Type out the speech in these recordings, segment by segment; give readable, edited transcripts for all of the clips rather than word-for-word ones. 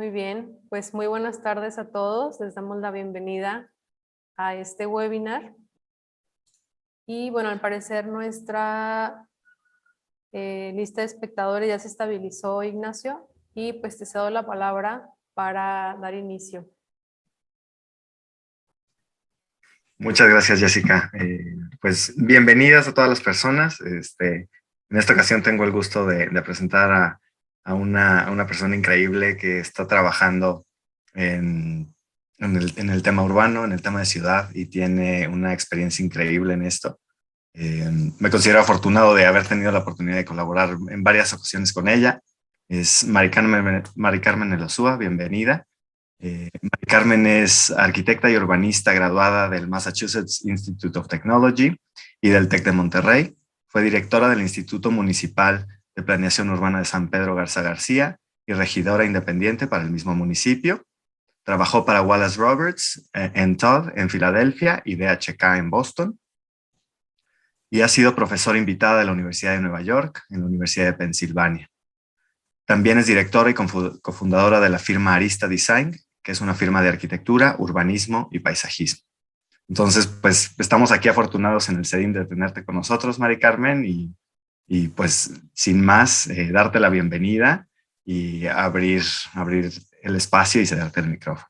Muy bien, pues muy buenas tardes a todos. Les damos la bienvenida a este webinar. Y bueno, al parecer nuestra lista de espectadores ya se estabilizó, Ignacio, y pues te cedo la palabra para dar inicio. Muchas gracias, Jessica. Pues bienvenidas a todas las personas. En esta ocasión tengo el gusto de presentar a una persona increíble que está trabajando en el tema urbano, en el tema de ciudad, y tiene una experiencia increíble en esto. Me considero afortunado de haber tenido la oportunidad de colaborar en varias ocasiones con ella. Es Mari Carmen Elosúa, bienvenida. Mari Carmen es arquitecta y urbanista graduada del Massachusetts Institute of Technology y del TEC de Monterrey. Fue directora del Instituto Municipal de Planeación Urbana de San Pedro Garza García y regidora independiente para el mismo municipio. Trabajó para Wallace Roberts Todd en Filadelfia y DHK en Boston. Y ha sido profesora invitada de la Universidad de Nueva York en la Universidad de Pensilvania. También es directora y cofundadora de la firma Arista Design, que es una firma de arquitectura, urbanismo y paisajismo. Entonces, pues estamos aquí afortunados en el CEDIM de tenerte con nosotros, Mari Carmen, y pues sin más, darte la bienvenida y abrir el espacio y cederte el micrófono.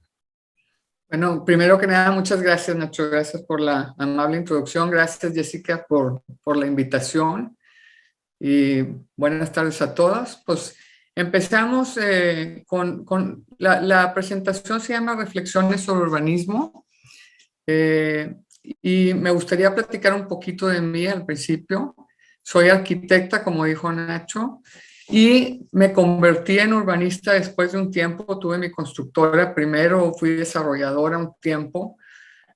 Bueno, primero que nada, muchas gracias, Nacho. Gracias por la amable introducción. Gracias, Jessica, por la invitación. Y buenas tardes a todas. Pues empezamos con la presentación, se llama Reflexiones sobre Urbanismo. Y me gustaría platicar un poquito de mí al principio. Soy arquitecta, como dijo Nacho, y me convertí en urbanista después de un tiempo. Tuve mi constructora, primero fui desarrolladora un tiempo.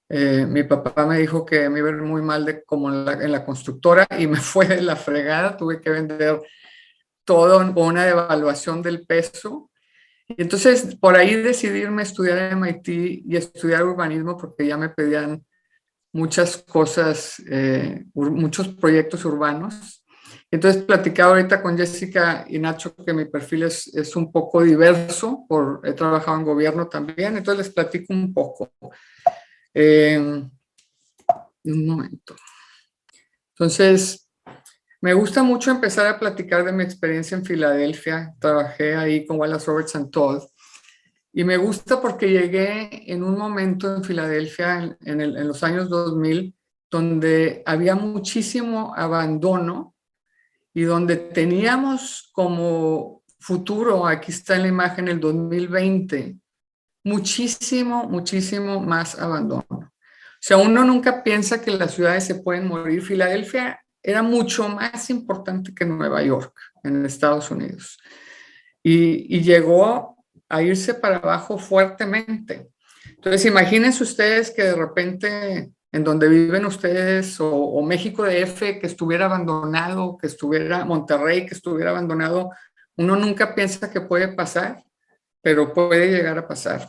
Mi papá me dijo que me iba a ir muy mal como en la constructora y me fue de la fregada. Tuve que vender todo con una devaluación del peso. Y entonces por ahí decidí irme a estudiar en MIT y estudiar urbanismo porque ya me pedían muchas cosas, muchos proyectos urbanos. Entonces platicaba ahorita con Jessica y Nacho que mi perfil es un poco diverso, he trabajado en gobierno también, entonces les platico un poco. Un momento. Entonces, me gusta mucho empezar a platicar de mi experiencia en Filadelfia. Trabajé ahí con Wallace Roberts Todd. Y me gusta porque llegué en un momento en Filadelfia, en los años 2000, donde había muchísimo abandono y donde teníamos como futuro, aquí está en la imagen, el 2020, muchísimo más abandono. O sea, uno nunca piensa que las ciudades se pueden morir. Filadelfia era mucho más importante que Nueva York en Estados Unidos. Y llegó a irse para abajo fuertemente. Entonces, imagínense ustedes que de repente en donde viven ustedes o México DF que estuviera abandonado, que estuviera Monterrey que estuviera abandonado, uno nunca piensa que puede pasar, pero puede llegar a pasar.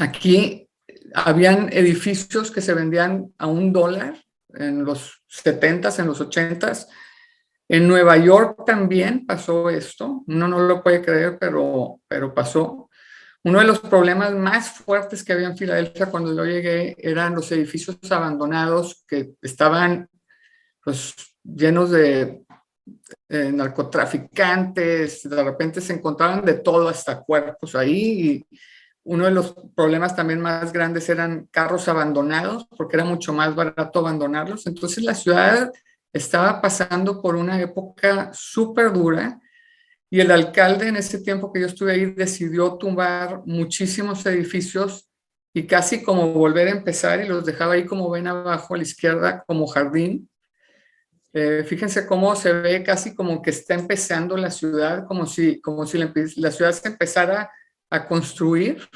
Aquí habían edificios que se vendían a $1 en los 70s, en los 80s. En Nueva York también pasó esto. Uno no lo puede creer, pero pasó. Uno de los problemas más fuertes que había en Filadelfia cuando yo llegué eran los edificios abandonados que estaban pues, llenos de narcotraficantes. De repente se encontraban de todo, hasta cuerpos ahí. Y uno de los problemas también más grandes eran carros abandonados, porque era mucho más barato abandonarlos. Entonces la ciudad estaba pasando por una época súper dura y el alcalde en ese tiempo que yo estuve ahí decidió tumbar muchísimos edificios y casi como volver a empezar y los dejaba ahí como ven abajo a la izquierda como jardín. Fíjense cómo se ve casi como que está empezando la ciudad, como si la ciudad se empezara a construir,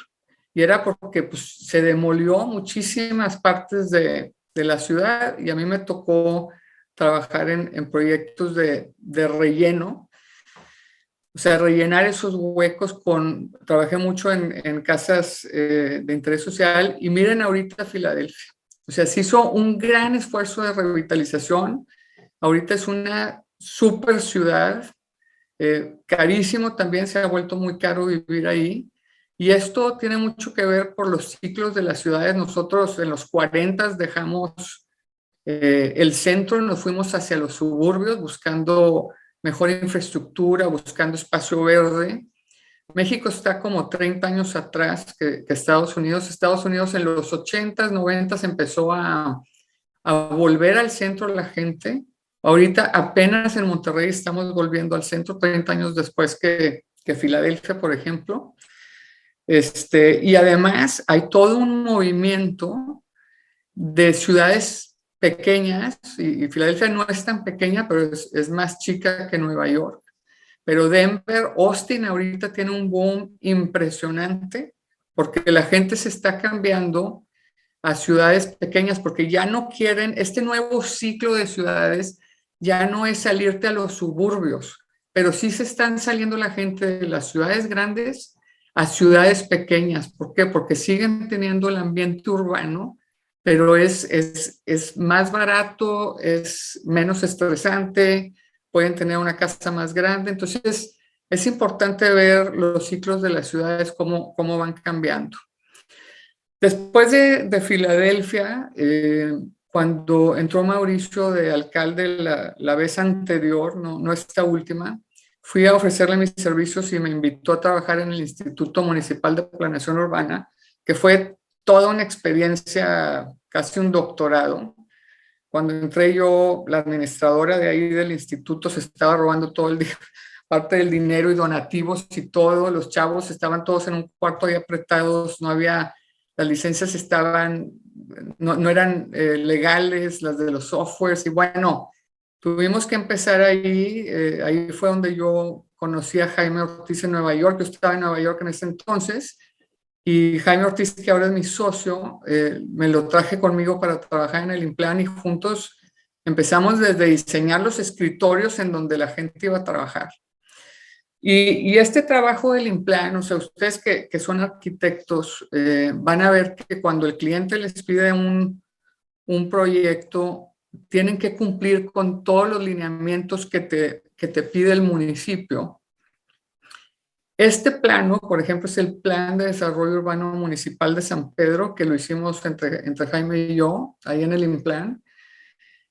y era porque pues, se demolió muchísimas partes de la ciudad y a mí me tocó trabajar en proyectos de relleno, o sea, rellenar esos huecos trabajé mucho en casas de interés social y miren ahorita Filadelfia, o sea, se hizo un gran esfuerzo de revitalización, ahorita es una super ciudad, carísimo también, se ha vuelto muy caro vivir ahí, Y esto tiene mucho que ver por los ciclos de las ciudades. Nosotros en los 40 dejamos el centro y nos fuimos hacia los suburbios buscando mejor infraestructura, buscando espacio verde. México está como 30 años atrás que Estados Unidos. Estados Unidos en los 80s, 90s empezó a volver al centro la gente. Ahorita apenas en Monterrey estamos volviendo al centro, 30 años después que Filadelfia, por ejemplo. Y además hay todo un movimiento de ciudades pequeñas, y Filadelfia no es tan pequeña, pero es más chica que Nueva York. Pero Denver, Austin ahorita tiene un boom impresionante porque la gente se está cambiando a ciudades pequeñas porque ya no quieren, este nuevo ciclo de ciudades ya no es salirte a los suburbios, pero sí se están saliendo la gente de las ciudades grandes a ciudades pequeñas. ¿Por qué? Porque siguen teniendo el ambiente urbano, pero es más barato, es menos estresante, pueden tener una casa más grande. Entonces, es importante ver los ciclos de las ciudades, cómo van cambiando. Después de Filadelfia, cuando entró Mauricio de alcalde la vez anterior, no esta última, fui a ofrecerle mis servicios y me invitó a trabajar en el Instituto Municipal de Planeación Urbana, que fue toda una experiencia, casi un doctorado. Cuando entré yo, la administradora de ahí del instituto se estaba robando todo el día, parte del dinero y donativos y todo. Los chavos estaban todos en un cuarto ahí apretados, no había, las licencias estaban, no eran legales, las de los softwares, y bueno, tuvimos que empezar ahí. Ahí fue donde yo conocí a Jaime Ortiz en Nueva York. Yo estaba en Nueva York en ese entonces, y Jaime Ortiz, que ahora es mi socio, me lo traje conmigo para trabajar en el Implan, y juntos empezamos desde diseñar los escritorios en donde la gente iba a trabajar. Y este trabajo del Implan, o sea, ustedes que son arquitectos, van a ver que cuando el cliente les pide un proyecto, tienen que cumplir con todos los lineamientos que te pide el municipio. Este plano, por ejemplo, es el Plan de Desarrollo Urbano Municipal de San Pedro, que lo hicimos entre Jaime y yo, ahí en el Implan,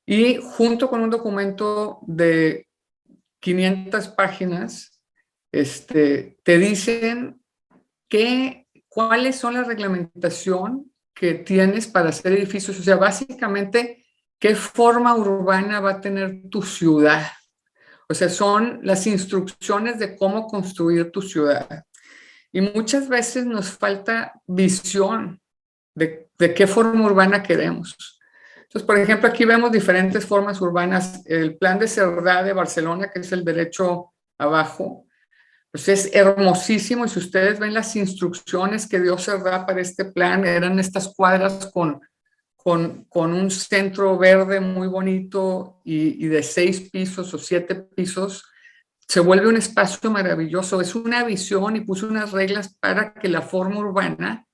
y junto con un documento de 500 páginas, te dicen cuáles son la reglamentación que tienes para hacer edificios. O sea, básicamente, qué forma urbana va a tener tu ciudad. O sea, son las instrucciones de cómo construir tu ciudad. Y muchas veces nos falta visión de qué forma urbana queremos. Entonces, por ejemplo, aquí vemos diferentes formas urbanas. El plan de Cerdá de Barcelona, que es el derecho abajo, pues es hermosísimo. Y si ustedes ven las instrucciones que dio Cerdá para este plan, eran estas cuadras con un centro verde muy bonito y de 6 pisos o 7 pisos. Se vuelve un espacio maravilloso. Es una visión, y puso unas reglas para que la forma urbana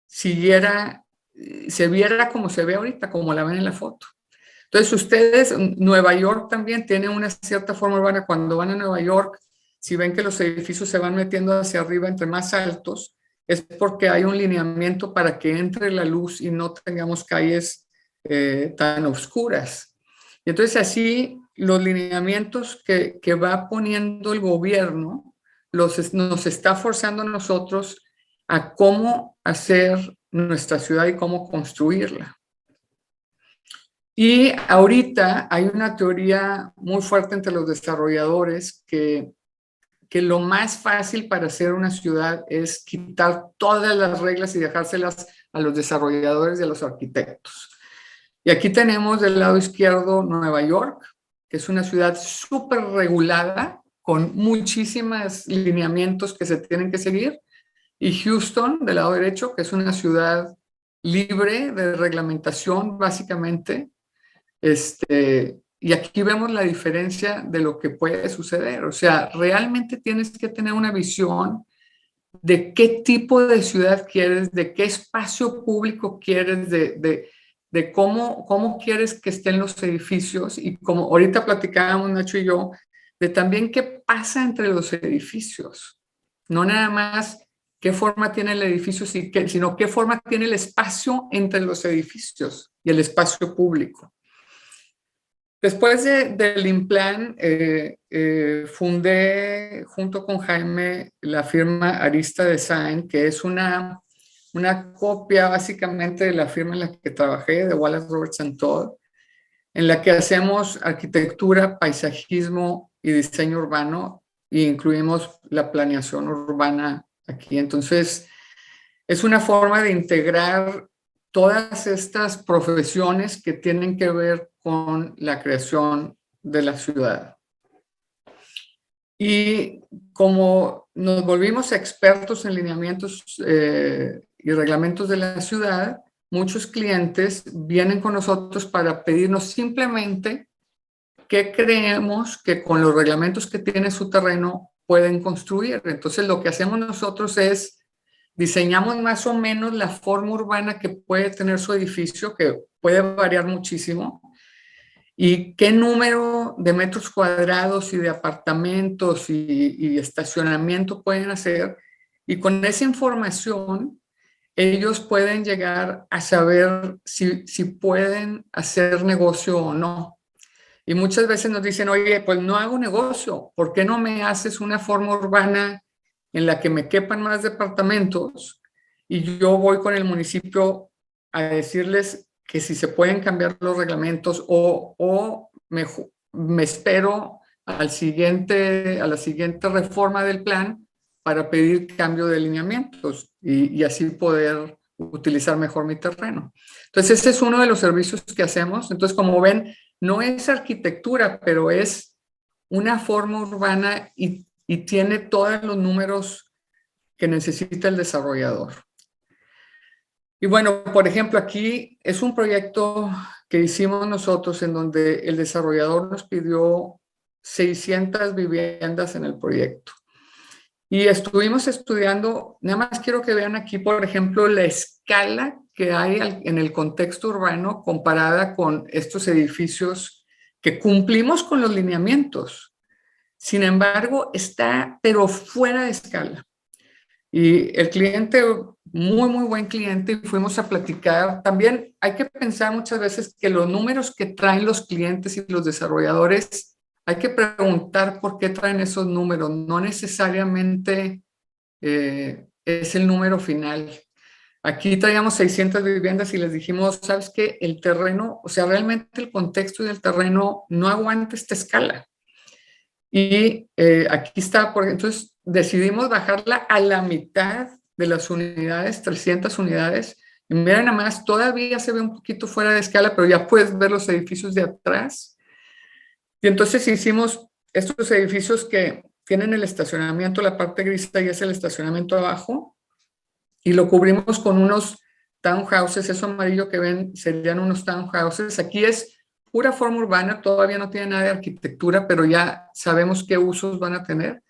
se viera como se ve ahorita, como la ven en la foto. Entonces, ustedes, Nueva York también tiene una cierta forma urbana. Cuando van a Nueva York, si ven que los edificios se van metiendo hacia arriba, entre más altos, es porque hay un lineamiento para que entre la luz y no tengamos calles tan oscuras. Y entonces así los lineamientos que va poniendo el gobierno nos está forzando a nosotros a cómo hacer nuestra ciudad y cómo construirla. Y ahorita hay una teoría muy fuerte entre los desarrolladores que lo más fácil para hacer una ciudad es quitar todas las reglas y dejárselas a los desarrolladores y a los arquitectos. Y aquí tenemos del lado izquierdo Nueva York, que es una ciudad súper regulada, con muchísimos lineamientos que se tienen que seguir, y Houston, del lado derecho, que es una ciudad libre de reglamentación, básicamente. Y aquí vemos la diferencia de lo que puede suceder. O sea, realmente tienes que tener una visión de qué tipo de ciudad quieres, de qué espacio público quieres, de cómo quieres que estén los edificios, y como ahorita platicábamos Nacho y yo, de también qué pasa entre los edificios. No nada más qué forma tiene el edificio, sino qué forma tiene el espacio entre los edificios y el espacio público. Después del Implan, fundé junto con Jaime la firma Arista Design, que es una copia básicamente de la firma en la que trabajé, de Wallace Roberts and Todd, en la que hacemos arquitectura, paisajismo y diseño urbano, e incluimos la planeación urbana aquí. Entonces, es una forma de integrar todas estas profesiones que tienen que ver con la creación de la ciudad. Y como nos volvimos expertos en lineamientos y reglamentos de la ciudad, muchos clientes vienen con nosotros para pedirnos simplemente qué creemos que con los reglamentos que tiene su terreno pueden construir. Entonces, lo que hacemos nosotros es diseñamos más o menos la forma urbana que puede tener su edificio, que puede variar muchísimo, y qué número de metros cuadrados y de apartamentos y estacionamiento pueden hacer. Y con esa información, ellos pueden llegar a saber si pueden hacer negocio o no. Y muchas veces nos dicen, oye, pues no hago negocio, ¿por qué no me haces una forma urbana en la que me quepan más departamentos? Y yo voy con el municipio a decirles que si se pueden cambiar los reglamentos o me espero a la siguiente reforma del plan para pedir cambio de lineamientos y así poder utilizar mejor mi terreno. Entonces, ese es uno de los servicios que hacemos. Entonces, como ven, no es arquitectura, pero es una forma urbana y tiene todos los números que necesita el desarrollador. Y bueno, por ejemplo, aquí es un proyecto que hicimos nosotros en donde el desarrollador nos pidió 600 viviendas en el proyecto. Y estuvimos estudiando, nada más quiero que vean aquí, por ejemplo, la escala que hay en el contexto urbano comparada con estos edificios que cumplimos con los lineamientos. Sin embargo, está, pero fuera de escala. Y el cliente, muy buen cliente, y fuimos a platicar. También hay que pensar muchas veces que los números que traen los clientes y los desarrolladores, hay que preguntar por qué traen esos números. No necesariamente es el número final. Aquí traíamos 600 viviendas y les dijimos, ¿sabes qué? El terreno, o sea, realmente el contexto del terreno no aguanta esta escala. Y aquí está, entonces decidimos bajarla a la mitad de las unidades, 300 unidades. Y mira, nada más, todavía se ve un poquito fuera de escala, pero ya puedes ver los edificios de atrás. Y entonces hicimos estos edificios que tienen el estacionamiento, la parte gris y es el estacionamiento abajo, y lo cubrimos con unos townhouses. Eso amarillo que ven serían unos townhouses. Aquí es pura forma urbana, todavía no tiene nada de arquitectura, pero ya sabemos qué usos van a tener.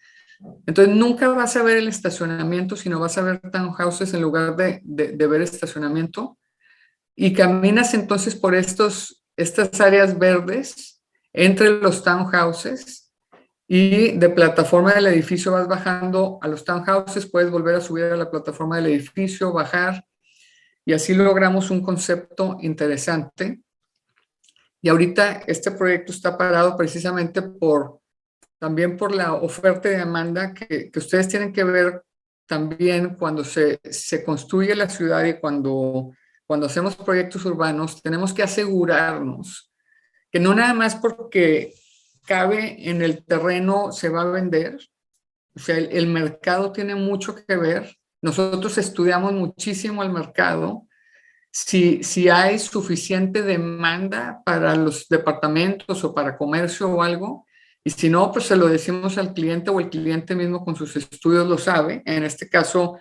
Entonces nunca vas a ver el estacionamiento, sino vas a ver townhouses en lugar de ver estacionamiento. Y caminas entonces por estas áreas verdes entre los townhouses, y de plataforma del edificio vas bajando a los townhouses, puedes volver a subir a la plataforma del edificio, bajar, y así logramos un concepto interesante. Y ahorita este proyecto está parado precisamente también por la oferta y demanda que ustedes tienen que ver también cuando se construye la ciudad y cuando hacemos proyectos urbanos. Tenemos que asegurarnos que no nada más porque cabe en el terreno se va a vender. O sea, el mercado tiene mucho que ver. Nosotros estudiamos muchísimo el mercado. Si hay suficiente demanda para los departamentos o para comercio o algo, y si no, pues se lo decimos al cliente o el cliente mismo con sus estudios lo sabe. En este caso,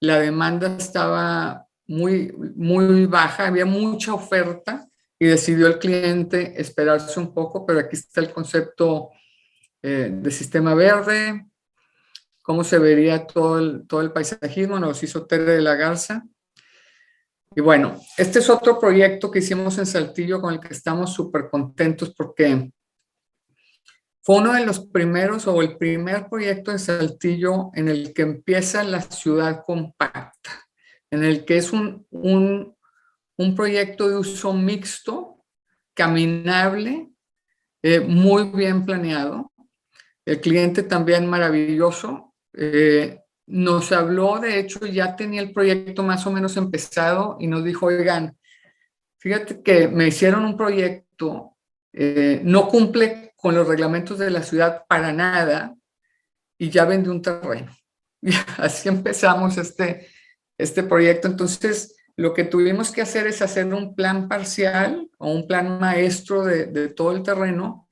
la demanda estaba muy baja, había mucha oferta y decidió el cliente esperarse un poco, pero aquí está el concepto de sistema verde, cómo se vería todo el paisajismo, nos hizo Tere de la Garza. Y bueno, este es otro proyecto que hicimos en Saltillo con el que estamos súper contentos porque Fue uno de los primeros o el primer proyecto de Saltillo en el que empieza la ciudad compacta, en el que es un proyecto de uso mixto, caminable, muy bien planeado. El cliente también maravilloso. Nos habló, de hecho, ya tenía el proyecto más o menos empezado y nos dijo, oigan, fíjate que me hicieron un proyecto, no cumple con los reglamentos de la ciudad para nada y ya vendí un terreno. Y así empezamos este proyecto. Entonces, lo que tuvimos que hacer es hacer un plan parcial o un plan maestro de todo el terreno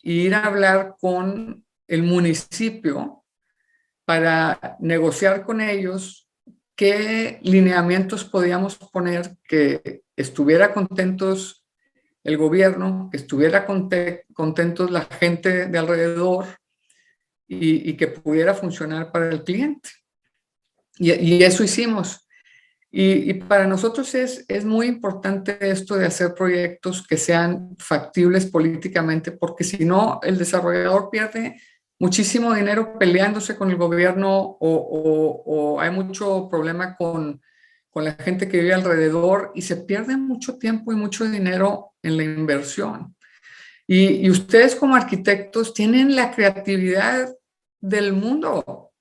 e ir a hablar con el municipio para negociar con ellos qué lineamientos podíamos poner que estuviera contentos el gobierno, que estuviera contentos la gente de alrededor y que pudiera funcionar para el cliente. Y eso hicimos. Y para nosotros es muy importante esto de hacer proyectos que sean factibles políticamente, porque si no, el desarrollador pierde muchísimo dinero peleándose con el gobierno o hay mucho problema con la gente que vive alrededor y se pierde mucho tiempo y mucho dinero en la inversión. Y ustedes como arquitectos tienen la creatividad del mundo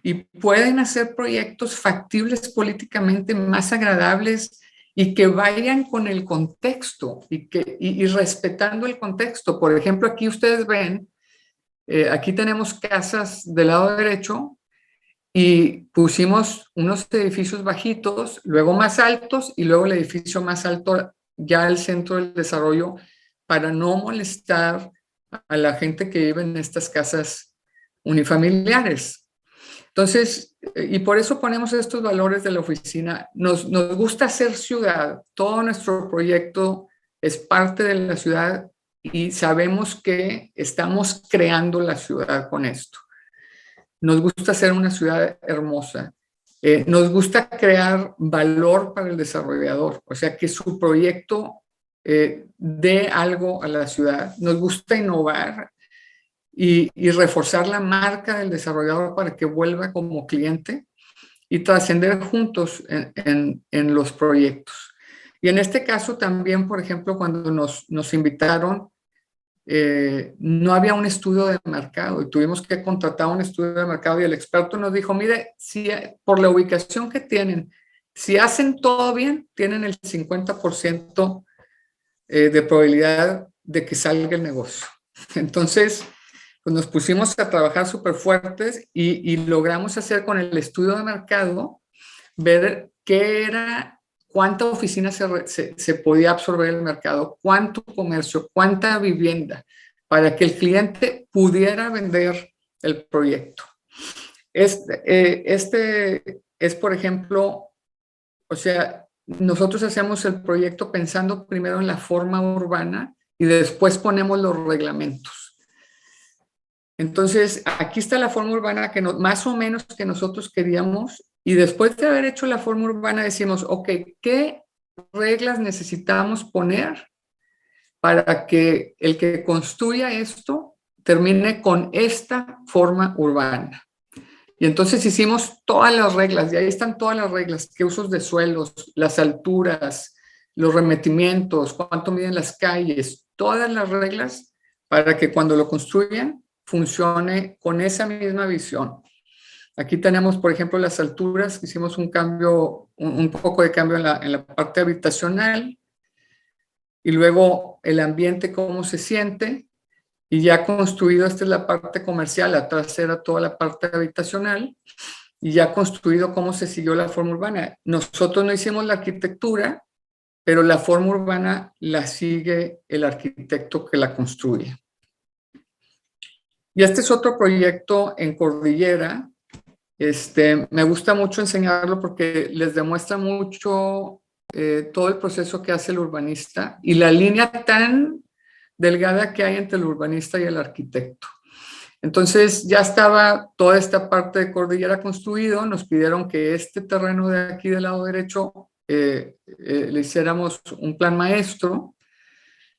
y pueden hacer proyectos factibles políticamente más agradables y que vayan con el contexto y respetando el contexto. Por ejemplo, aquí ustedes ven, aquí tenemos casas del lado derecho y pusimos unos edificios bajitos, luego más altos y luego el edificio más alto ya al centro del desarrollo para no molestar a la gente que vive en estas casas unifamiliares. Entonces, y por eso ponemos estos valores de la oficina. Nos gusta hacer ciudad. Todo nuestro proyecto es parte de la ciudad y sabemos que estamos creando la ciudad con esto. Nos gusta hacer una ciudad hermosa. Nos gusta crear valor para el desarrollador, o sea, que su proyecto dé algo a la ciudad. Nos gusta innovar y reforzar la marca del desarrollador para que vuelva como cliente y trascender juntos en los proyectos. Y en este caso también, por ejemplo, cuando nos invitaron, no había un estudio de mercado y tuvimos que contratar un estudio de mercado y el experto nos dijo, mire, si, por la ubicación que tienen, si hacen todo bien, tienen el 50% de probabilidad de que salga el negocio. Entonces, pues nos pusimos a trabajar súper fuertes y logramos hacer con el estudio de mercado, ver qué era, cuánta oficina se podía absorber el mercado, cuánto comercio, cuánta vivienda, para que el cliente pudiera vender el proyecto. Este es, por ejemplo, o sea, nosotros hacemos el proyecto pensando primero en la forma urbana y después ponemos los reglamentos. Entonces, aquí está la forma urbana que más o menos que nosotros queríamos y después de haber hecho la forma urbana decimos, ok, ¿qué reglas necesitamos poner para que el que construya esto termine con esta forma urbana? Y entonces hicimos todas las reglas y ahí están todas las reglas, qué usos de suelos, las alturas, los remetimientos, cuánto miden las calles, todas las reglas para que cuando lo construyan funcione con esa misma visión. Aquí tenemos, por ejemplo, las alturas. Hicimos un cambio, un poco de cambio en la parte habitacional y luego el ambiente, cómo se siente. Y ya construido, esta es la parte comercial, atrás era toda la parte habitacional. Y ya construido cómo se siguió la forma urbana. Nosotros no hicimos la arquitectura, pero la forma urbana la sigue el arquitecto que la construye. Y este es otro proyecto en Cordillera. Me gusta mucho enseñarlo porque les demuestra mucho todo el proceso que hace el urbanista y la línea tan delgada que hay entre el urbanista y el arquitecto. Entonces ya estaba toda esta parte de Cordillera construido, nos pidieron que este terreno de aquí del lado derecho le hiciéramos un plan maestro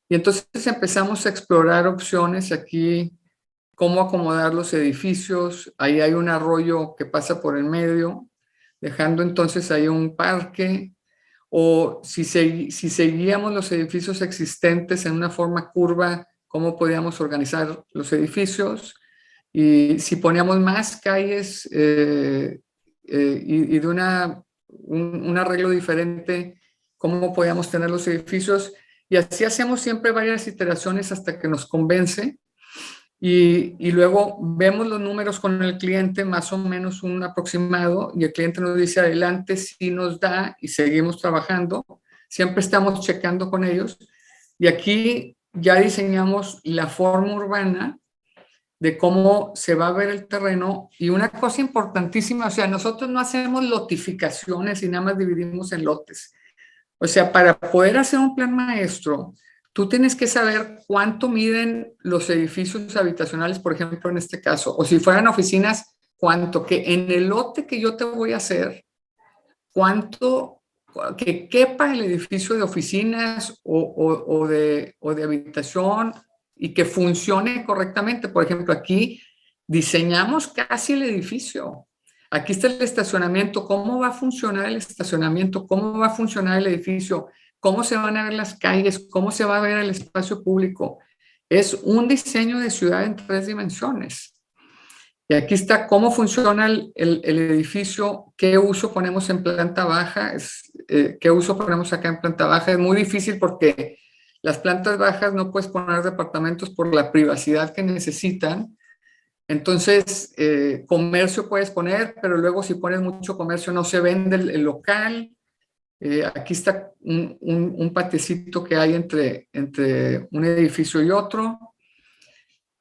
y entonces empezamos a explorar opciones aquí cómo acomodar los edificios. Ahí hay un arroyo que pasa por el medio, dejando entonces ahí un parque. O si seguíamos los edificios existentes en una forma curva, cómo podíamos organizar los edificios. Y si poníamos más calles y de un arreglo diferente, cómo podíamos tener los edificios. Y así hacemos siempre varias iteraciones hasta que nos convence. Y luego vemos los números con el cliente, más o menos un aproximado, y el cliente nos dice adelante, si nos da, y seguimos trabajando. Siempre estamos checando con ellos. Y aquí ya diseñamos la forma urbana de cómo se va a ver el terreno. Y una cosa importantísima, o sea, nosotros no hacemos lotificaciones y nada más dividimos en lotes. O sea, para poder hacer un plan maestro, tú tienes que saber cuánto miden los edificios habitacionales, por ejemplo, en este caso, o si fueran oficinas, cuánto, que en el lote que yo te voy a hacer, cuánto, que quepa el edificio de oficinas o de habitación y que funcione correctamente. Por ejemplo, aquí diseñamos casi el edificio. Aquí está el estacionamiento. ¿Cómo va a funcionar el estacionamiento? ¿Cómo va a funcionar el edificio? ¿Cómo se van a ver las calles? ¿Cómo se va a ver el espacio público? Es un diseño de ciudad en 3 dimensiones. Y aquí está cómo funciona el edificio, qué uso ponemos en planta baja, qué uso ponemos acá en planta baja. Es muy difícil porque las plantas bajas no puedes poner departamentos por la privacidad que necesitan. Entonces, comercio puedes poner, pero luego si pones mucho comercio no se vende el local. Aquí está un patiecito que hay entre un edificio y otro.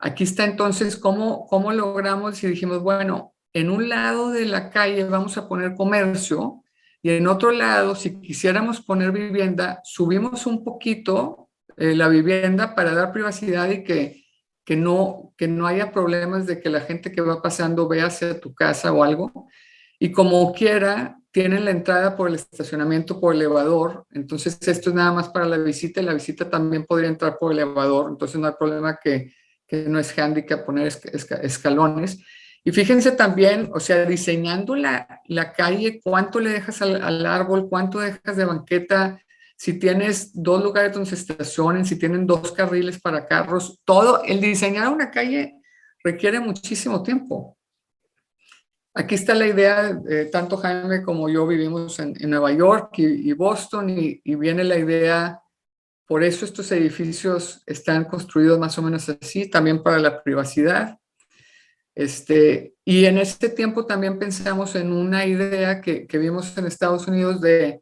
Aquí está entonces cómo logramos y dijimos, bueno, en un lado de la calle vamos a poner comercio y en otro lado, si quisiéramos poner vivienda, subimos un poquito la vivienda para dar privacidad y que no haya problemas de que la gente que va pasando vea hacia tu casa o algo. Y como quiera, tienen la entrada por el estacionamiento, por el elevador. Entonces, esto es nada más para la visita y la visita también podría entrar por el elevador. Entonces, no hay problema que no es hándicap poner escalones. Y fíjense también, o sea, diseñando la calle, cuánto le dejas al árbol, cuánto dejas de banqueta, si tienes 2 lugares donde se estacionen, si tienen 2 carriles para carros, todo, el diseñar una calle requiere muchísimo tiempo. Aquí está la idea, tanto Jaime como yo vivimos en Nueva York y Boston, y viene la idea, por eso estos edificios están construidos más o menos así, también para la privacidad. Y en este tiempo también pensamos en una idea que vimos en Estados Unidos de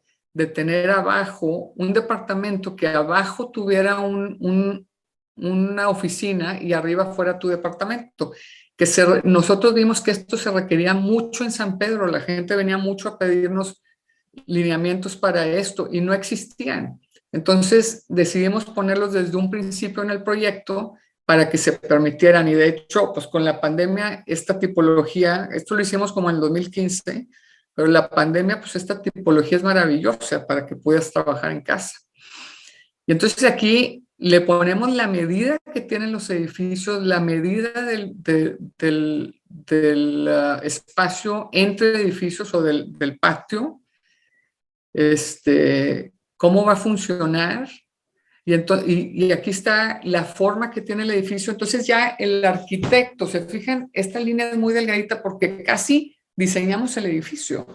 tener abajo un departamento que abajo tuviera una oficina y arriba fuera tu departamento. Nosotros vimos que esto se requería mucho en San Pedro, la gente venía mucho a pedirnos lineamientos para esto y no existían. Entonces decidimos ponerlos desde un principio en el proyecto para que se permitieran, y de hecho, pues con la pandemia, esta tipología, esto lo hicimos como en el 2015, pero la pandemia, pues esta tipología es maravillosa para que puedas trabajar en casa. Y entonces aquí le ponemos la medida que tienen los edificios, la medida del espacio entre edificios o del patio, cómo va a funcionar. Y aquí está la forma que tiene el edificio. Entonces ya el arquitecto, se fijan, esta línea es muy delgadita porque casi diseñamos el edificio.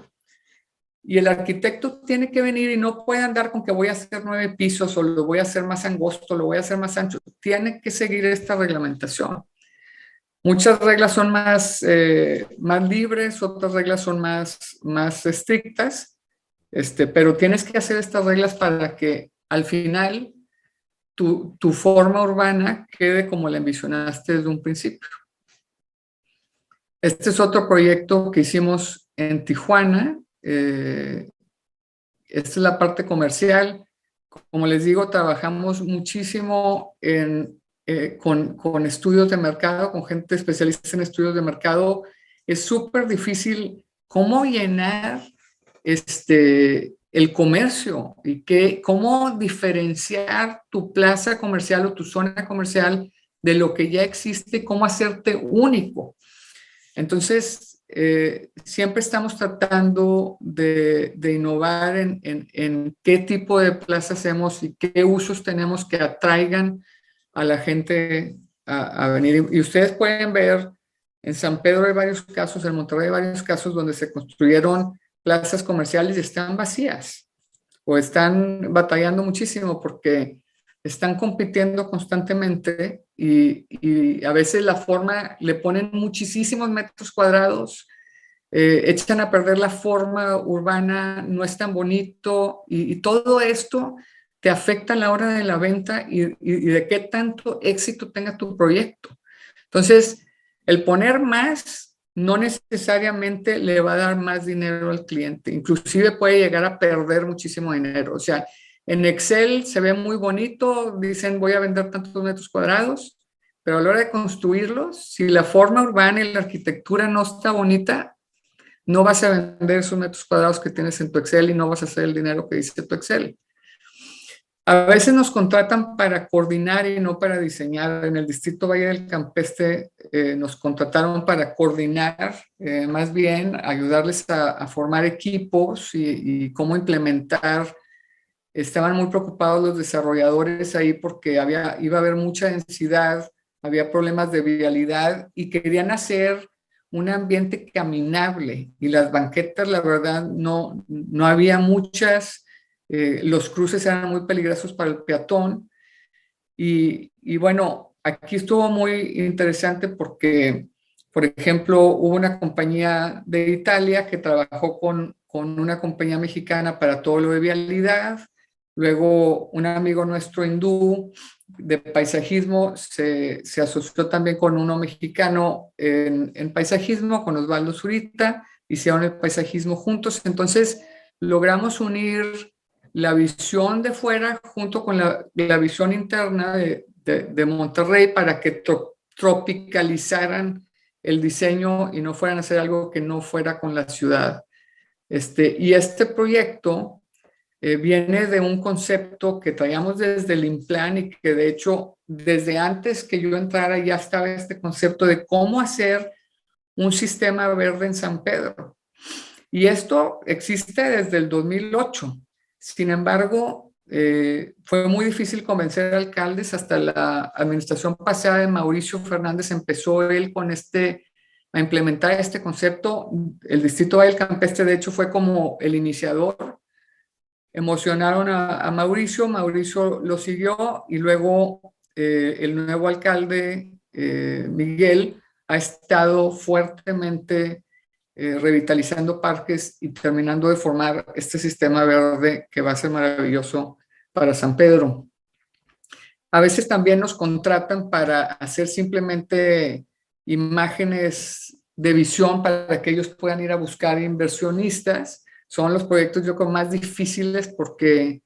Y el arquitecto tiene que venir y no puede andar con que voy a hacer 9 pisos o lo voy a hacer más angosto, lo voy a hacer más ancho. Tiene que seguir esta reglamentación. Muchas reglas son más libres, otras reglas son más estrictas, pero tienes que hacer estas reglas para que al final tu forma urbana quede como la envisionaste desde un principio. Este es otro proyecto que hicimos en Tijuana. Esta es la parte comercial. Como les digo, trabajamos muchísimo con estudios de mercado, con gente especialista en estudios de mercado. Es súper difícil cómo llenar el comercio y cómo diferenciar tu plaza comercial o tu zona comercial de lo que ya existe, cómo hacerte único. Entonces, siempre estamos tratando de innovar en qué tipo de plaza hacemos y qué usos tenemos que atraigan a la gente a venir. Y ustedes pueden ver, en San Pedro hay varios casos, en Monterrey hay varios casos donde se construyeron plazas comerciales y están vacías o están batallando muchísimo porque están compitiendo constantemente y a veces la forma, le ponen muchísimos metros cuadrados, echan a perder la forma urbana, no es tan bonito y todo esto te afecta a la hora de la venta y de qué tanto éxito tenga tu proyecto. Entonces, el poner más no necesariamente le va a dar más dinero al cliente, inclusive puede llegar a perder muchísimo dinero. O sea, en Excel se ve muy bonito, dicen voy a vender tantos metros cuadrados, pero a la hora de construirlos, si la forma urbana y la arquitectura no está bonita, no vas a vender esos metros cuadrados que tienes en tu Excel y no vas a hacer el dinero que dice tu Excel. A veces nos contratan para coordinar y no para diseñar. En el Distrito Valle del Campestre nos contrataron para coordinar, más bien ayudarles a formar equipos y cómo implementar. Estaban muy preocupados los desarrolladores ahí porque iba a haber mucha densidad, había problemas de vialidad y querían hacer un ambiente caminable. Y las banquetas, la verdad, no había muchas. Los cruces eran muy peligrosos para el peatón y bueno, aquí estuvo muy interesante porque, por ejemplo, hubo una compañía de Italia que trabajó con una compañía mexicana para todo lo de vialidad, luego un amigo nuestro hindú de paisajismo se asoció también con uno mexicano en paisajismo, con Osvaldo Zurita, hicieron el paisajismo juntos, entonces logramos unir la visión de fuera junto con la visión interna de Monterrey para que tropicalizaran el diseño y no fueran a hacer algo que no fuera con la ciudad. Y este proyecto viene de un concepto que traíamos desde el INPLAN y que de hecho desde antes que yo entrara ya estaba este concepto de cómo hacer un sistema verde en San Pedro. Y esto existe desde el 2008. Sin embargo, fue muy difícil convencer a alcaldes. Hasta la administración pasada de Mauricio Fernández empezó él con a implementar este concepto. El Distrito Valle del Campestre, de hecho, fue como el iniciador. Emocionaron a Mauricio, Mauricio lo siguió y luego el nuevo alcalde, Miguel, ha estado fuertemente revitalizando parques y terminando de formar este sistema verde que va a ser maravilloso para San Pedro. A veces también nos contratan para hacer simplemente imágenes de visión para que ellos puedan ir a buscar inversionistas. Son los proyectos yo creo más difíciles porque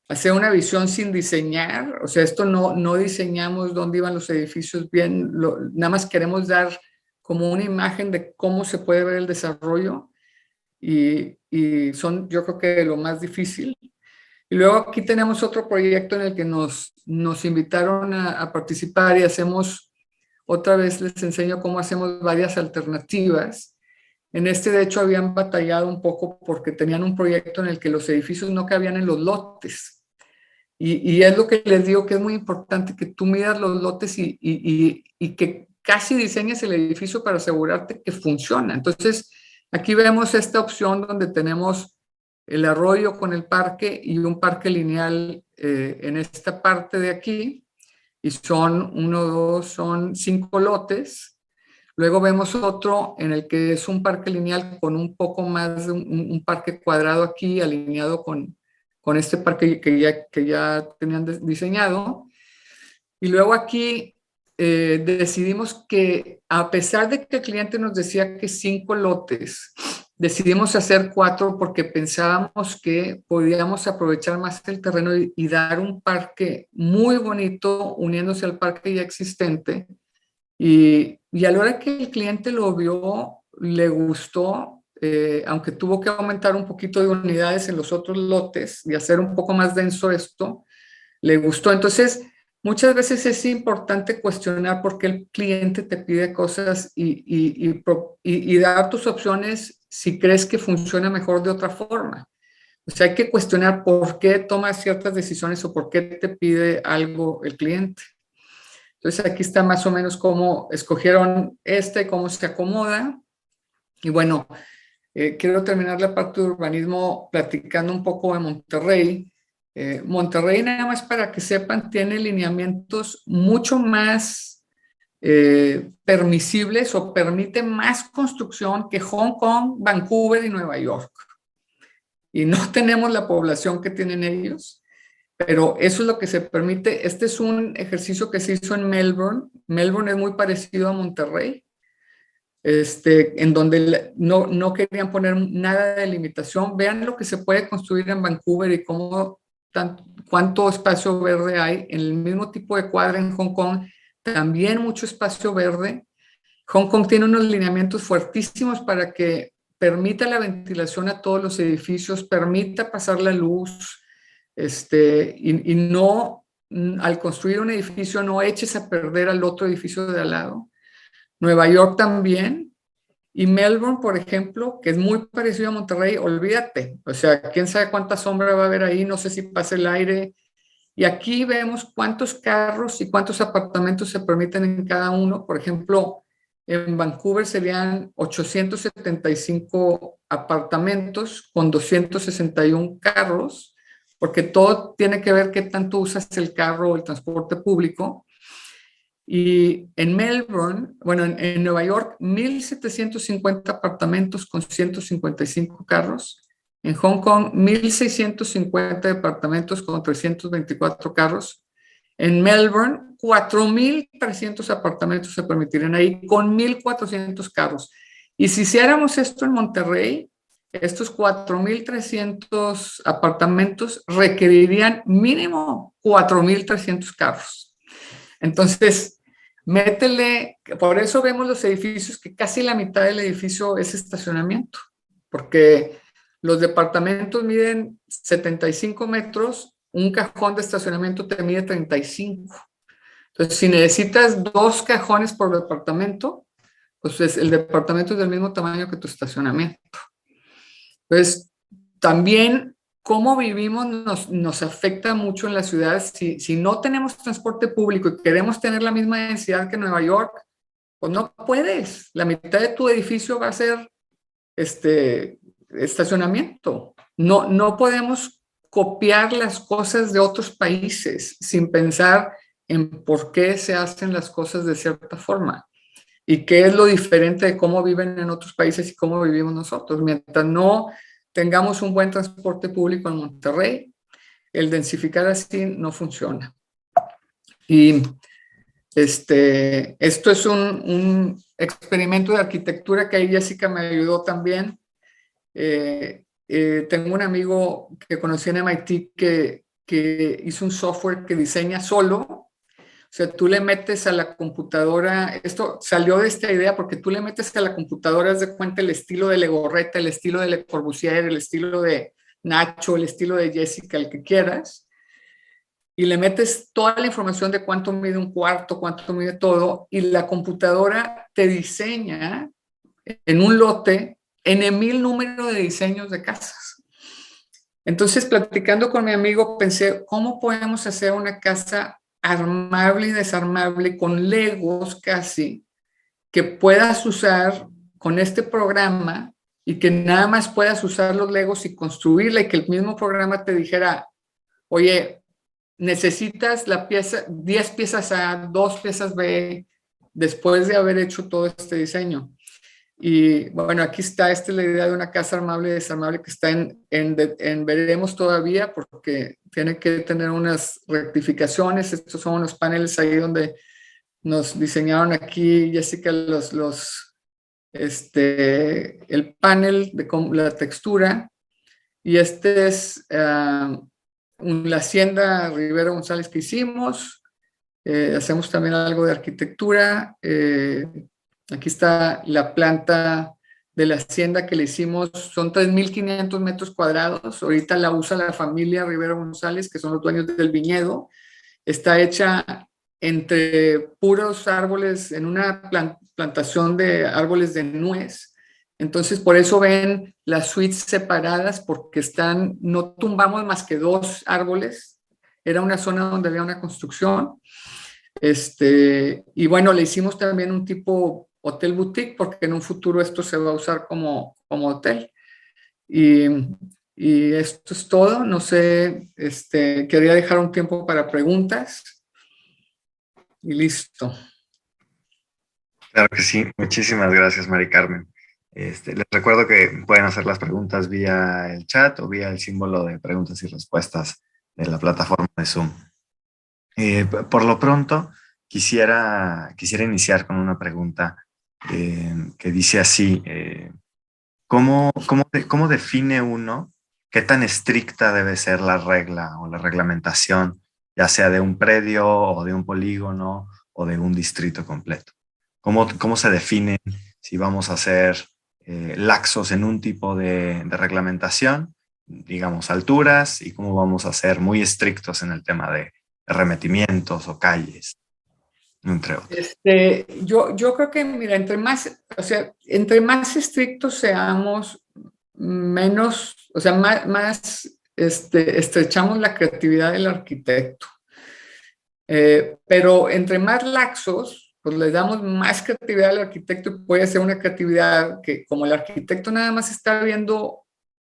hacer una visión sin diseñar, o sea, esto no diseñamos dónde iban los edificios bien, nada más queremos dar como una imagen de cómo se puede ver el desarrollo y son yo creo que lo más difícil. Y luego aquí tenemos otro proyecto en el que nos invitaron a participar y hacemos, otra vez les enseño cómo hacemos varias alternativas. En de hecho, habían batallado un poco porque tenían un proyecto en el que los edificios no cabían en los lotes. Y es lo que les digo que es muy importante, que tú midas los lotes y que casi diseñes el edificio para asegurarte que funciona. Entonces, aquí vemos esta opción donde tenemos el arroyo con el parque y un parque lineal en esta parte de aquí. Y son 5 lotes. Luego vemos otro en el que es un parque lineal con un poco más de un parque cuadrado aquí, alineado con este parque que ya tenían diseñado. Y luego aquí decidimos que, a pesar de que el cliente nos decía que 5 lotes, decidimos hacer 4 porque pensábamos que podíamos aprovechar más el terreno y dar un parque muy bonito uniéndose al parque ya existente. Y a la hora que el cliente lo vio, le gustó, aunque tuvo que aumentar un poquito de unidades en los otros lotes y hacer un poco más denso esto, le gustó. Entonces, muchas veces es importante cuestionar por qué el cliente te pide cosas y dar tus opciones si crees que funciona mejor de otra forma. O sea, hay que cuestionar por qué toma ciertas decisiones o por qué te pide algo el cliente. Entonces, aquí está más o menos cómo escogieron cómo se acomoda. Y bueno, quiero terminar la parte de urbanismo platicando un poco de Monterrey. Monterrey, nada más para que sepan, tiene lineamientos mucho más permisibles o permite más construcción que Hong Kong, Vancouver y Nueva York. Y no tenemos la población que tienen ellos, pero eso es lo que se permite. Este es un ejercicio que se hizo en Melbourne. Melbourne es muy parecido a Monterrey, en donde no querían poner nada de limitación. Vean lo que se puede construir en Vancouver y cuánto espacio verde hay. En el mismo tipo de cuadra en Hong Kong, también mucho espacio verde. Hong Kong tiene unos lineamientos fuertísimos para que permita la ventilación a todos los edificios, permita pasar la luz, y no, al construir un edificio, no eches a perder al otro edificio de al lado. Nueva York también, y Melbourne, por ejemplo, que es muy parecido a Monterrey, olvídate. O sea, quién sabe cuánta sombra va a haber ahí, no sé si pasa el aire. Y aquí vemos cuántos carros y cuántos apartamentos se permiten en cada uno. Por ejemplo, en Vancouver serían 875 apartamentos con 261 carros, porque todo tiene que ver qué tanto usas el carro o el transporte público. Y en Melbourne, bueno, en Nueva York, 1,750 apartamentos con 155 carros. En Hong Kong, 1,650 departamentos con 324 carros. En Melbourne, 4,300 apartamentos se permitirían ahí con 1,400 carros. Y si hiciéramos esto en Monterrey, estos 4,300 apartamentos requerirían mínimo 4,300 carros. Entonces, métele, por eso vemos los edificios que casi la mitad del edificio es estacionamiento, porque los departamentos miden 75 metros, un cajón de estacionamiento te mide 35. Entonces, si necesitas 2 cajones por departamento, pues el departamento es del mismo tamaño que tu estacionamiento. Entonces, también cómo vivimos nos afecta mucho en las ciudades. Si no tenemos transporte público y queremos tener la misma densidad que Nueva York, pues no puedes. La mitad de tu edificio va a ser estacionamiento. No podemos copiar las cosas de otros países sin pensar en por qué se hacen las cosas de cierta forma y qué es lo diferente de cómo viven en otros países y cómo vivimos nosotros. Mientras no tengamos un buen transporte público en Monterrey, el densificar así no funciona. Y esto es un experimento de arquitectura que ahí Jessica me ayudó también. Tengo un amigo que conocí en MIT que hizo un software que diseña solo. O sea, tú le metes a la computadora, esto salió de esta idea porque tú le metes a la computadora, haz de cuenta el estilo de Legorreta, el estilo de Le Corbusier, el estilo de Nacho, el estilo de Jessica, el que quieras, y le metes toda la información de cuánto mide un cuarto, cuánto mide todo, y la computadora te diseña en un lote N,000 número de diseños de casas. Entonces, platicando con mi amigo, pensé, ¿cómo podemos hacer una casa armable y desarmable con legos casi, que puedas usar con este programa y que nada más puedas usar los legos y construirla y que el mismo programa te dijera, oye, necesitas la pieza, 10 piezas A, 2 piezas B, después de haber hecho todo este diseño. Y bueno, aquí está, esta es la idea de una casa armable y desarmable que está en veremos todavía porque tiene que tener unas rectificaciones. Estos son unos paneles ahí donde nos diseñaron aquí, Jessica, el panel de la textura. Y este es la hacienda Rivera González que hicimos. Hacemos también algo de arquitectura. Aquí está la planta de la hacienda que le hicimos, son 3,500 metros cuadrados. Ahorita la usa la familia Rivera González, que son los dueños del viñedo, está hecha entre puros árboles, en una plantación de árboles de nuez. Entonces, por eso ven las suites separadas, porque no tumbamos más que 2 árboles. Era una zona donde había una construcción. Y bueno, le hicimos también un tipo hotel boutique, porque en un futuro esto se va a usar como hotel. Y, y esto es todo. No sé, quería dejar un tiempo para preguntas. Y listo. Claro que sí, muchísimas gracias, Mari Carmen. Les recuerdo que pueden hacer las preguntas vía el chat o vía el símbolo de preguntas y respuestas de la plataforma de Zoom. Por lo pronto, quisiera iniciar con una pregunta que dice así, ¿cómo define uno qué tan estricta debe ser la regla o la reglamentación, ya sea de un predio o de un polígono o de un distrito completo? ¿Cómo se define si vamos a ser laxos en un tipo de reglamentación, digamos alturas, y cómo vamos a ser muy estrictos en el tema de arremetimientos o calles, entre otros? Yo creo que, mira, entre más estrictos seamos, menos, o sea, más estrechamos la creatividad del arquitecto. Pero entre más laxos, pues le damos más creatividad al arquitecto, y puede ser una creatividad que, como el arquitecto nada más está viendo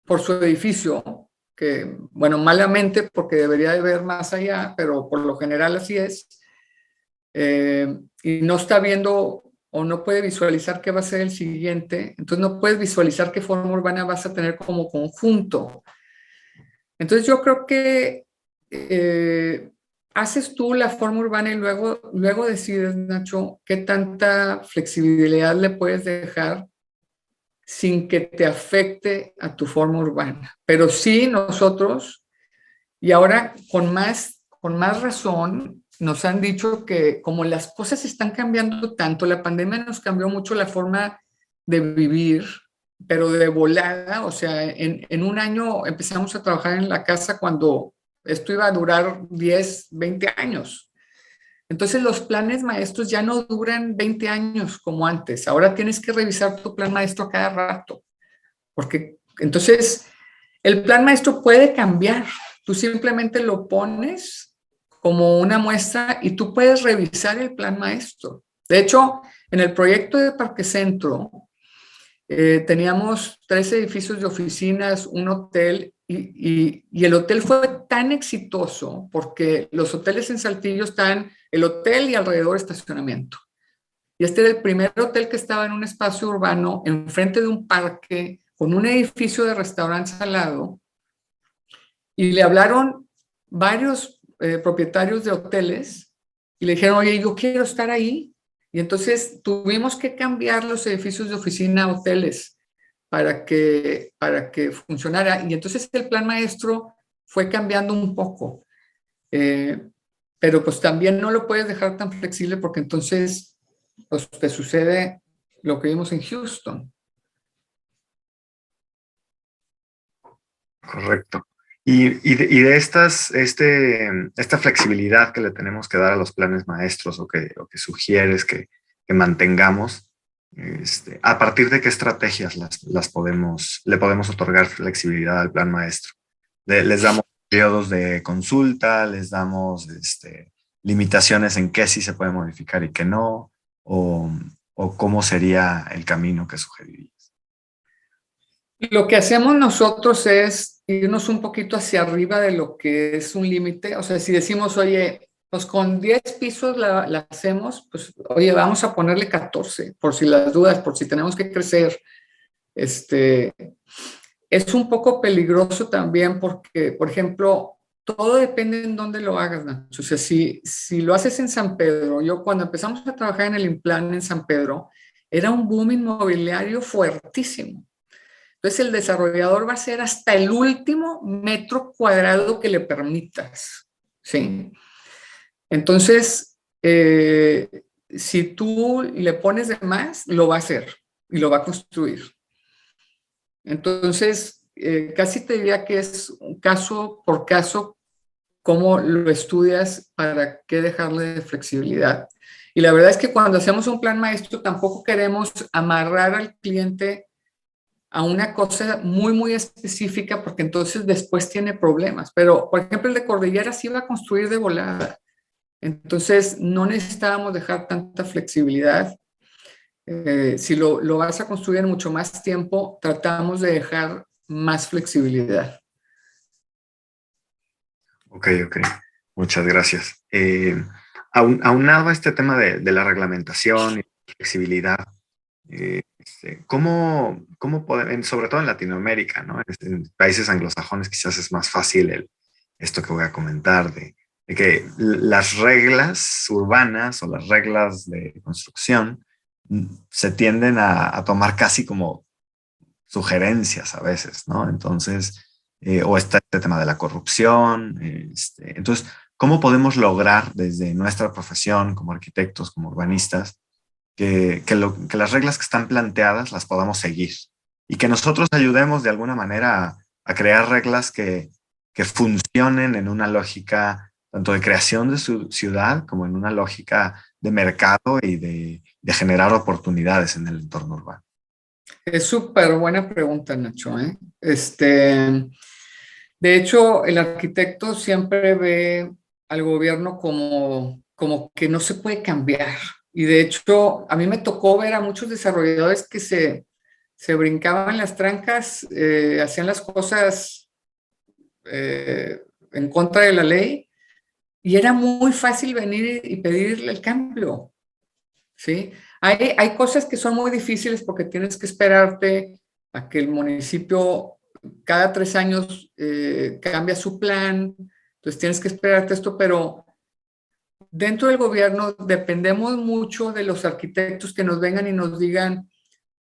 por su edificio, que, bueno, malamente, porque debería de ver más allá, pero por lo general así es, y no está viendo o no puede visualizar qué va a ser el siguiente, entonces no puedes visualizar qué forma urbana vas a tener como conjunto. Entonces yo creo que haces tú la forma urbana y luego decides, Nacho, qué tanta flexibilidad le puedes dejar sin que te afecte a tu forma urbana. Pero sí nosotros, y ahora con más razón, nos han dicho que como las cosas están cambiando tanto, la pandemia nos cambió mucho la forma de vivir, pero de volada. O sea, en un año empezamos a trabajar en la casa cuando esto iba a durar 10, 20 años. Entonces los planes maestros ya no duran 20 años como antes. Ahora tienes que revisar tu plan maestro cada rato, porque entonces el plan maestro puede cambiar. Tú simplemente lo pones como una muestra y tú puedes revisar el plan maestro. De hecho, en el proyecto de Parque Centro teníamos 3 edificios de oficinas, un hotel, y el hotel fue tan exitoso porque los hoteles en Saltillo están el hotel y alrededor estacionamiento. Y este era el primer hotel que estaba en un espacio urbano enfrente de un parque con un edificio de restaurantes al lado. Y le hablaron varios propietarios de hoteles y le dijeron, oye, yo quiero estar ahí. Y entonces tuvimos que cambiar los edificios de oficina a hoteles para que funcionara. Y entonces el plan maestro fue cambiando un poco. Pero pues también no lo puedes dejar tan flexible, porque entonces pues, te sucede lo que vimos en Houston. Correcto. Y de esta flexibilidad que le tenemos que dar a los planes maestros o que sugieres que mantengamos, ¿a partir de qué estrategias le podemos otorgar flexibilidad al plan maestro? ¿Les damos periodos de consulta? ¿Les damos limitaciones en qué sí se puede modificar y qué no? ¿O cómo sería el camino que sugerirías? Lo que hacemos nosotros es irnos un poquito hacia arriba de lo que es un límite. O sea, si decimos, oye, pues con 10 pisos la hacemos, pues oye, vamos a ponerle 14, por si las dudas, por si tenemos que crecer. Es un poco peligroso también porque, por ejemplo, todo depende en dónde lo hagas, Nacho. O sea, si lo haces en San Pedro, yo cuando empezamos a trabajar en el Implan en San Pedro, era un boom inmobiliario fuertísimo. Entonces el desarrollador va a hacer hasta el último metro cuadrado que le permitas, ¿sí? Entonces, si tú le pones de más, lo va a hacer y lo va a construir. Entonces, casi te diría que es un caso por caso cómo lo estudias para qué dejarle de flexibilidad. Y la verdad es que cuando hacemos un plan maestro tampoco queremos amarrar al cliente a una cosa muy, muy específica, porque entonces después tiene problemas. Pero, por ejemplo, el de Cordillera sí iba a construir de volada. Entonces, no necesitábamos dejar tanta flexibilidad. Si lo vas a construir en mucho más tiempo, tratamos de dejar más flexibilidad. Ok, ok. Muchas gracias. Aunado a este tema de la reglamentación y flexibilidad, ¿cómo podemos, sobre todo en Latinoamérica, ¿no? En países anglosajones quizás es más fácil esto que voy a comentar, de que las reglas urbanas o las reglas de construcción se tienden a tomar casi como sugerencias a veces, ¿no? Entonces, o está este tema de la corrupción. Entonces, ¿cómo podemos lograr desde nuestra profesión como arquitectos, como urbanistas, que las reglas que están planteadas las podamos seguir y que nosotros ayudemos de alguna manera a crear reglas que funcionen en una lógica tanto de creación de su ciudad como en una lógica de mercado y de generar oportunidades en el entorno urbano? Es súper buena pregunta, Nacho, ¿eh? De hecho, el arquitecto siempre ve al gobierno como que no se puede cambiar. Y de hecho, a mí me tocó ver a muchos desarrolladores que se brincaban las trancas, hacían las cosas en contra de la ley, y era muy fácil venir y pedirle el cambio, ¿sí? Hay cosas que son muy difíciles porque tienes que esperarte a que el municipio cada 3 años cambia su plan, entonces tienes que esperarte esto, pero dentro del gobierno dependemos mucho de los arquitectos que nos vengan y nos digan,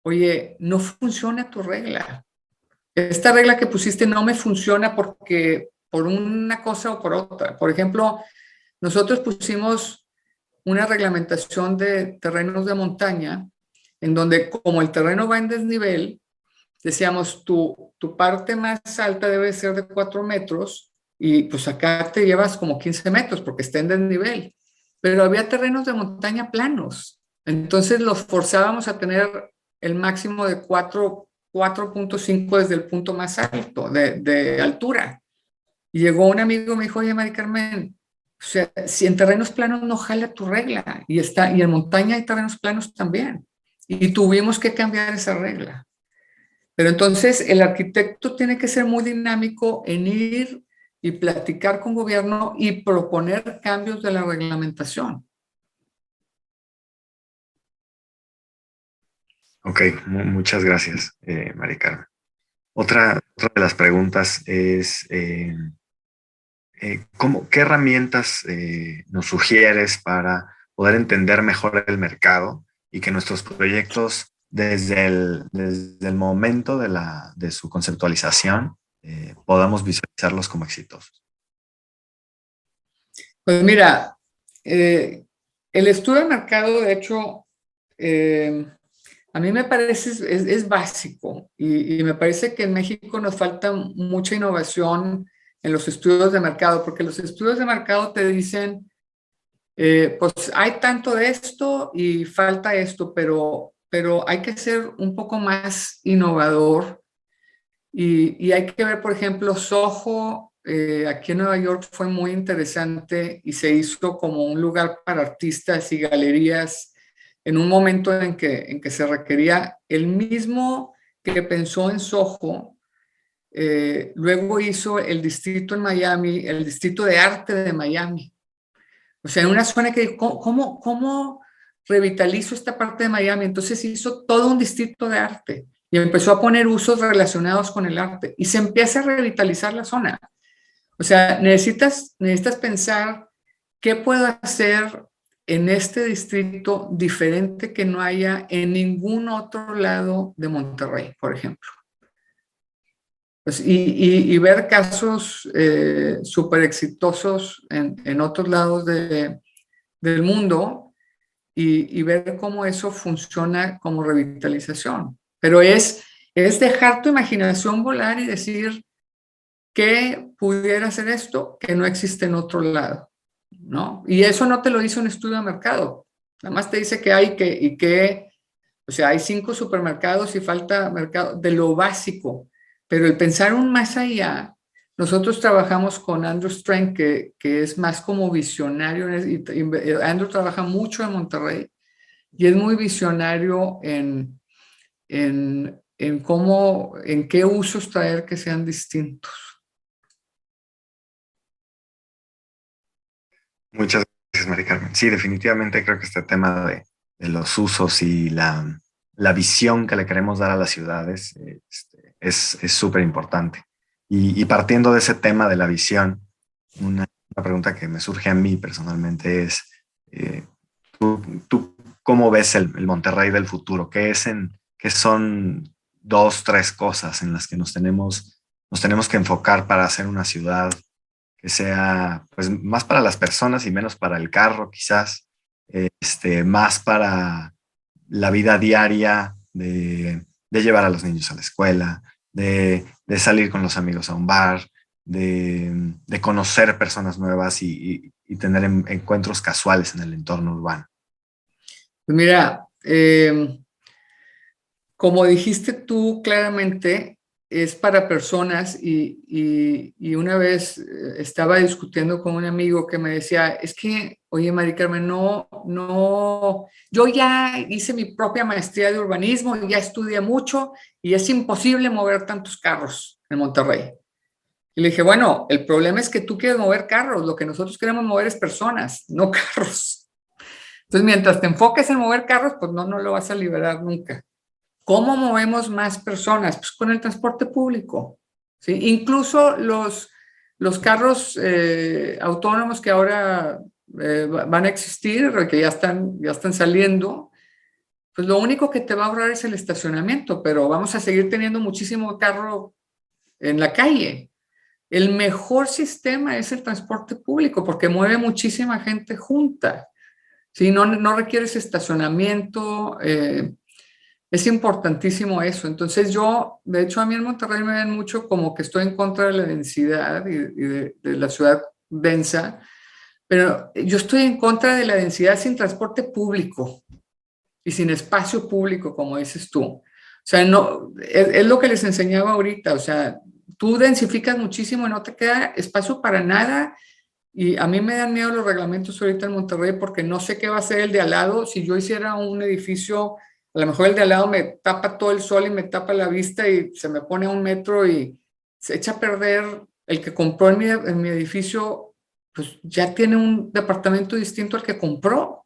oye, no funciona tu regla. Esta regla que pusiste no me funciona porque por una cosa o por otra. Por ejemplo, nosotros pusimos una reglamentación de terrenos de montaña en donde como el terreno va en desnivel, decíamos, tu parte más alta debe ser de 4 metros y pues acá te llevas como 15 metros porque está en desnivel. Pero había terrenos de montaña planos. Entonces los forzábamos a tener el máximo de 4.5 desde el punto más alto de altura. Y llegó un amigo y me dijo, oye, Mari Carmen, o sea, si en terrenos planos no jala tu regla y en montaña hay terrenos planos también. Y tuvimos que cambiar esa regla. Pero entonces el arquitecto tiene que ser muy dinámico en ir y platicar con gobierno y proponer cambios de la reglamentación. Ok, muchas gracias, Mari Carmen. Otra de las preguntas es, ¿qué herramientas nos sugieres para poder entender mejor el mercado y que nuestros proyectos desde el momento de su conceptualización podamos visualizarlos como exitosos? Pues mira, el estudio de mercado, de hecho, a mí me parece es básico y me parece que en México nos falta mucha innovación en los estudios de mercado, porque los estudios de mercado te dicen, pues hay tanto de esto y falta esto, pero hay que ser un poco más innovador y hay que ver, por ejemplo, Soho, aquí en Nueva York fue muy interesante y se hizo como un lugar para artistas y galerías en un momento en que se requería el mismo que pensó en Soho. Luego hizo el distrito en Miami, el distrito de arte de Miami. O sea, en una zona que, ¿cómo revitalizo esta parte de Miami? Entonces hizo todo un distrito de arte y empezó a poner usos relacionados con el arte y se empieza a revitalizar la zona. O sea, necesitas pensar qué puedo hacer en este distrito diferente que no haya en ningún otro lado de Monterrey, por ejemplo. Pues, y ver casos súper exitosos en otros lados del mundo y ver cómo eso funciona como revitalización. Pero es dejar tu imaginación volar y decir, que pudiera hacer esto que no existe en otro lado, ¿no? Y eso no te lo dice un estudio de mercado, nada más te dice que hay o sea, hay 5 supermercados y falta mercado de lo básico, pero el pensar un más allá, nosotros trabajamos con Andrew Strang, que es más como visionario, y Andrew trabaja mucho en Monterrey y es muy visionario en cómo, en qué usos traer que sean distintos. Muchas gracias, Mari Carmen. Sí, definitivamente creo que este tema de los usos y la visión que le queremos dar a las ciudades es súper importante. Y partiendo de ese tema de la visión, una pregunta que me surge a mí personalmente es, eh, ¿tú cómo ves el Monterrey del futuro? ¿Qué son 2, 3 cosas en las que nos tenemos que enfocar para hacer una ciudad que sea pues, más para las personas y menos para el carro, quizás, más para la vida diaria de llevar a los niños a la escuela, de salir con los amigos a un bar, de conocer personas nuevas y tener encuentros casuales en el entorno urbano? Pues mira, como dijiste tú claramente, es para personas y una vez estaba discutiendo con un amigo que me decía, es que, oye, Mari Carmen, no, yo ya hice mi propia maestría de urbanismo, ya estudié mucho y es imposible mover tantos carros en Monterrey. Y le dije, bueno, el problema es que tú quieres mover carros, lo que nosotros queremos mover es personas, no carros. Entonces, mientras te enfoques en mover carros, pues no lo vas a liberar nunca. ¿Cómo movemos más personas? Pues con el transporte público, ¿sí? Incluso los carros autónomos que ahora van a existir, que ya están saliendo, pues lo único que te va a ahorrar es el estacionamiento, pero vamos a seguir teniendo muchísimo carro en la calle. El mejor sistema es el transporte público porque mueve muchísima gente junta, ¿sí? No requieres estacionamiento, es importantísimo eso. Entonces yo, de hecho, a mí en Monterrey me ven mucho como que estoy en contra de la densidad y de la ciudad densa, pero yo estoy en contra de la densidad sin transporte público y sin espacio público, como dices tú. O sea, no, es lo que les enseñaba ahorita, o sea, tú densificas muchísimo y no te queda espacio para nada. Y a mí me dan miedo los reglamentos ahorita en Monterrey porque no sé qué va a ser el de al lado. Si yo hiciera un edificio, a lo mejor el de al lado me tapa todo el sol y me tapa la vista y se me pone a 1 metro y se echa a perder. El que compró en mi edificio, pues ya tiene un departamento distinto al que compró.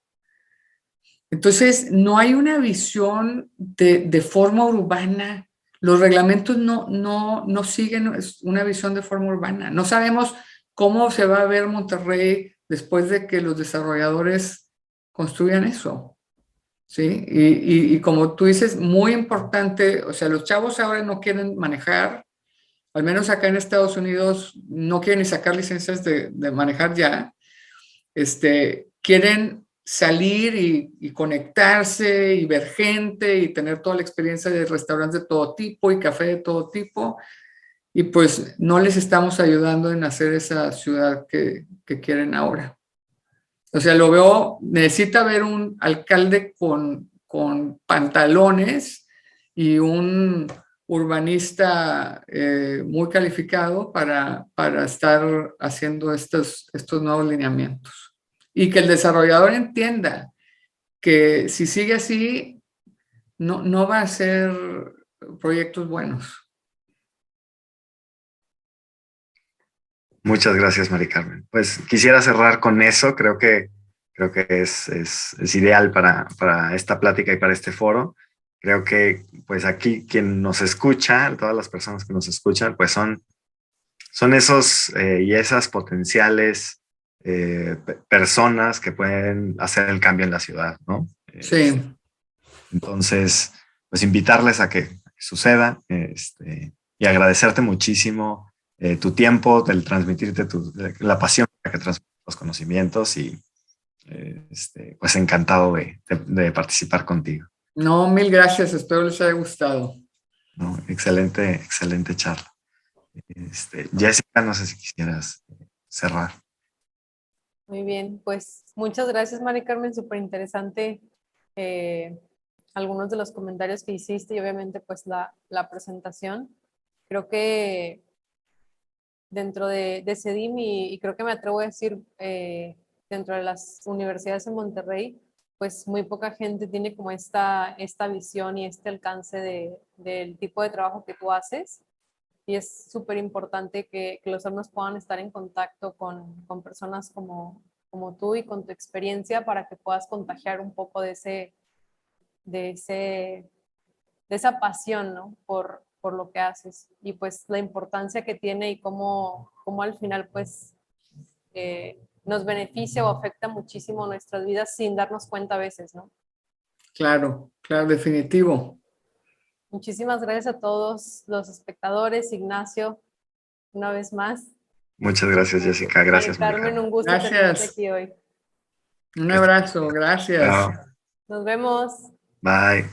Entonces, no hay una visión de forma urbana. Los reglamentos no siguen una visión de forma urbana. No sabemos cómo se va a ver Monterrey después de que los desarrolladores construyan eso, ¿sí? Y como tú dices, muy importante, o sea, los chavos ahora no quieren manejar, al menos acá en Estados Unidos no quieren ni sacar licencias de manejar ya, quieren salir y conectarse y ver gente y tener toda la experiencia de restaurantes de todo tipo y café de todo tipo. Y pues no les estamos ayudando en hacer esa ciudad que quieren ahora. O sea, lo veo, necesita haber un alcalde con pantalones y un urbanista muy calificado para estar haciendo estos nuevos lineamientos. Y que el desarrollador entienda que si sigue así, no va a ser proyectos buenos. Muchas gracias, Mari Carmen. Pues quisiera cerrar con eso. Creo que es ideal para esta plática y para este foro. Creo que pues aquí quien nos escucha, todas las personas que nos escuchan, pues son esos y esas potenciales personas que pueden hacer el cambio en la ciudad, ¿no? Sí. Entonces, pues invitarles a que suceda y agradecerte muchísimo tu tiempo, el transmitirte la pasión que transmites los conocimientos y pues encantado de participar contigo. No, mil gracias, espero les haya gustado. ¿No? Excelente charla. Jessica, no sé si quisieras cerrar. Muy bien, pues muchas gracias, Mari Carmen, súper interesante algunos de los comentarios que hiciste y obviamente pues la presentación. Creo que dentro de CEDIM y creo que me atrevo a decir dentro de las universidades en Monterrey, pues muy poca gente tiene como esta visión y este alcance del tipo de trabajo que tú haces. Y es súper importante que los alumnos puedan estar en contacto con personas como tú y con tu experiencia para que puedas contagiar un poco de esa pasión, ¿no? Por lo que haces y pues la importancia que tiene y cómo al final pues nos beneficia o afecta muchísimo nuestras vidas sin darnos cuenta a veces, ¿no? Claro, claro, definitivo. Muchísimas gracias a todos los espectadores, Ignacio, una vez más. Muchas gracias, Jessica. Mari Gracias, Mari Carmen, Carmen. un gusto tenerte Gracias. aquí hoy. Un abrazo, gracias. Chao. Nos vemos. Bye.